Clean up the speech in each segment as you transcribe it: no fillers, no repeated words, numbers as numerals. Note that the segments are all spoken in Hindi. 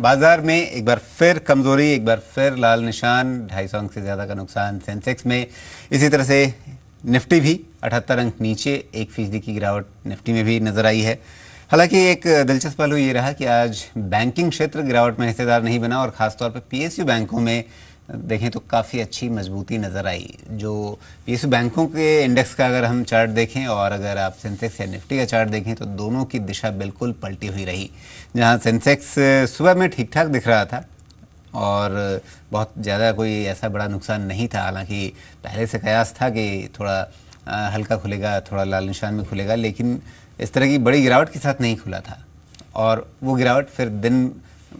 बाजार में एक बार फिर कमजोरी, एक बार फिर लाल निशान, 250 अंक से ज़्यादा का नुकसान सेंसेक्स में। इसी तरह से निफ्टी भी 78 अंक नीचे, 1% की गिरावट निफ्टी में भी नजर आई है। हालांकि एक दिलचस्प पहलू ये रहा कि आज बैंकिंग क्षेत्र गिरावट में हिस्सेदार नहीं बना और ख़ासतौर पर पीएसयू बैंकों में देखें तो काफ़ी अच्छी मजबूती नज़र आई। जो पीएसयू बैंकों के इंडेक्स का अगर हम चार्ट देखें और अगर आप सेंसेक्स या निफ्टी का चार्ट देखें तो दोनों की दिशा बिल्कुल पलटी हुई रही। जहां सेंसेक्स सुबह में ठीक ठाक दिख रहा था और बहुत ज़्यादा कोई ऐसा बड़ा नुकसान नहीं था, हालांकि पहले से कयास था कि थोड़ा हल्का खुलेगा, थोड़ा लाल निशान में खुलेगा, लेकिन इस तरह की बड़ी गिरावट के साथ नहीं खुला था और वो गिरावट फिर दिन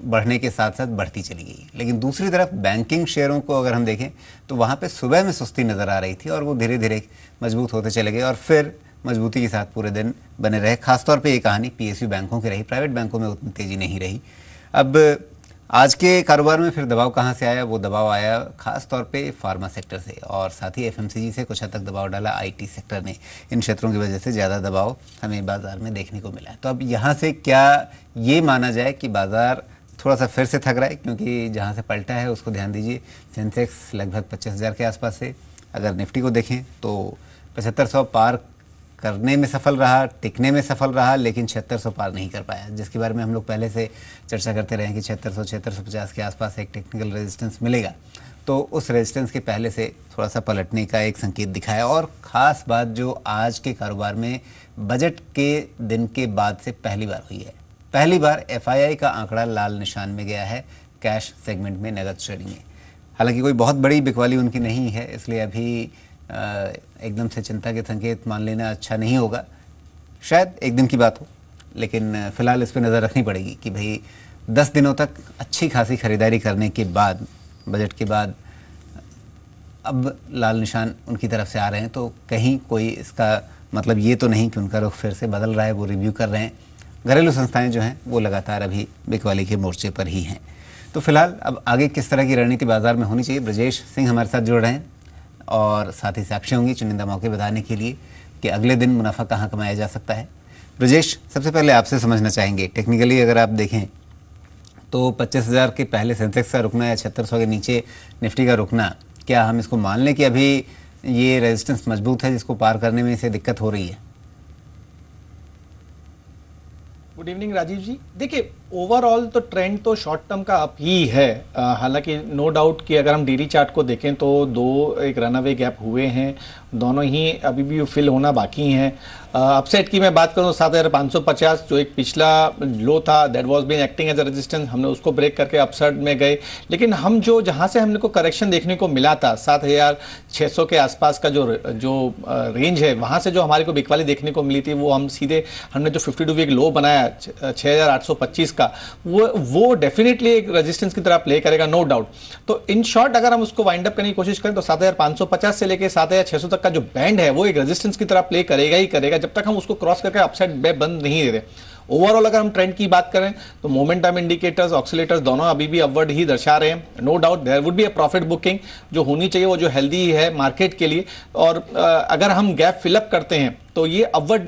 बढ़ने के साथ साथ बढ़ती चली गई। लेकिन दूसरी तरफ बैंकिंग शेयरों को अगर हम देखें तो वहाँ पे सुबह में सुस्ती नज़र आ रही थी और वो धीरे धीरे मजबूत होते चले गए और फिर मजबूती के साथ पूरे दिन बने रहे। खासतौर पे ये कहानी पीएसयू बैंकों की रही, प्राइवेट बैंकों में उतनी तेज़ी नहीं रही। अब आज के कारोबार में फिर दबाव कहाँ से आया? वो दबाव आया खास तौर पे फार्मा सेक्टर से और साथ ही एफएमसीजी से कुछ हद तक दबाव डाला आईटी सेक्टर ने। इन क्षेत्रों की वजह से ज़्यादा दबाव हमें बाजार में देखने को मिला है। तो अब यहाँ से क्या ये माना जाए कि बाजार थोड़ा सा फिर से थक रहा है? क्योंकि जहाँ से पलटा है उसको ध्यान दीजिए, सेंसेक्स लगभग 25,000 के आसपास से, अगर निफ्टी को देखें तो 7500 पार करने में सफल रहा, टिकने में सफल रहा, लेकिन 7600 पार नहीं कर पाया, जिसके बारे में हम लोग पहले से चर्चा करते रहे कि 7600-7650 के आसपास एक टेक्निकल रेजिस्टेंस मिलेगा। तो उस रेजिस्टेंस के पहले से थोड़ा सा पलटने का एक संकेत दिखाया। और ख़ास बात जो आज के कारोबार में बजट के दिन के बाद से पहली बार हुई है, पहली बार एफआईआई का आंकड़ा लाल निशान में गया है कैश सेगमेंट में, नगद श्रेणी में। हालांकि कोई बहुत बड़ी बिकवाली उनकी नहीं है, इसलिए अभी एकदम से चिंता के संकेत मान लेना अच्छा नहीं होगा। शायद एक दिन की बात हो, लेकिन फ़िलहाल इस पर नज़र रखनी पड़ेगी कि भाई 10 दिनों तक अच्छी खासी खरीदारी करने के बाद, बजट के बाद अब लाल निशान उनकी तरफ से आ रहे हैं, तो कहीं कोई इसका मतलब ये तो नहीं कि उनका रुख फिर से बदल रहा है, वो रिव्यू कर रहे हैं। घरेलू संस्थाएं जो हैं वो लगातार अभी बिकवाली के मोर्चे पर ही हैं। तो फिलहाल अब आगे किस तरह की रणनीति बाजार में होनी चाहिए, ब्रजेश सिंह हमारे साथ जुड़ रहे हैं और साथ ही साक्षी होंगी चुनिंदा मौके बताने के लिए कि अगले दिन मुनाफा कहाँ कमाया जा सकता है। ब्रजेश, सबसे पहले आपसे समझना चाहेंगे, टेक्निकली अगर आप देखें तो 25,000 के पहले सेंसेक्स का रुकना या 7600 के नीचे निफ्टी का रुकना, क्या हम इसको मान लें कि अभी ये रेजिस्टेंस मजबूत है जिसको पार करने में इसे दिक्कत हो रही है? गुड इवनिंग राजीव जी। देखिए, ओवरऑल तो ट्रेंड तो शॉर्ट टर्म का अप ही है। हालांकि नो डाउट कि अगर हम डेली चार्ट को देखें तो एक रनअवे गैप हुए हैं, दोनों ही अभी भी फिल होना बाकी हैं। अपसाइड की मैं बात करूं 7,550 जो एक पिछला लो था, that was been acting as a resistance, हमने उसको ब्रेक करके अपसाइड में गए। लेकिन हम जहां से हमने को करेक्शन देखने को मिला था 7,600 के आसपास का जो रेंज है, वहां से जो हमारे को बिकवाली देखने को मिली थी, वो हम सीधे हमने जो 52 वीक लो बनाया 6,825 का, वो डेफिनेटली एक रेजिस्टेंस की तरह प्ले करेगा, नो डाउट। तो इन शॉर्ट अगर हम उसको वाइंड अप करने की कोशिश करें तो 7,550 से लेकर 7,600 तक का जो बैंड है वो एक रेजिस्टेंस की तरह प्ले करेगा ही करेगा जब तक हम उसको क्रॉस करके अपसाइड बंद नहीं दे रहे। ओवरऑल अगर हम ट्रेंड की बात करें तो मोमेंटम इंडिकेटर्स, ऑक्सीलेटर्स दोनों अभी भी अपवर्ड ही दर्शा रहे हैं। No doubt there would be a profit booking जो होनी चाहिए, वो जो हेल्दी है मार्केट के लिए। और अगर हम गैप फिलअप करते हैं तो ये अपवर्ड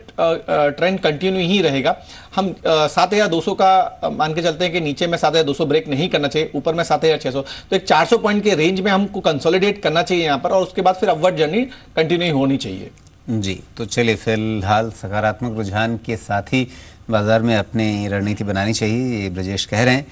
ट्रेंड कंटिन्यू ही रहेगा। हम 7,200 का मान के चलते हैं कि नीचे में 7,200 ब्रेक नहीं करना चाहिए, ऊपर में 7,600, तो एक 400 पॉइंट के रेंज में हमको कंसोलिडेट करना चाहिए यहाँ पर और उसके बाद फिर अपवर्ड जर्नी कंटिन्यू होनी चाहिए। जी, तो चलिए फिलहाल सकारात्मक रुझान के साथ ही बाजार में अपनी रणनीति बनानी चाहिए, ये ब्रजेश कह रहे हैं।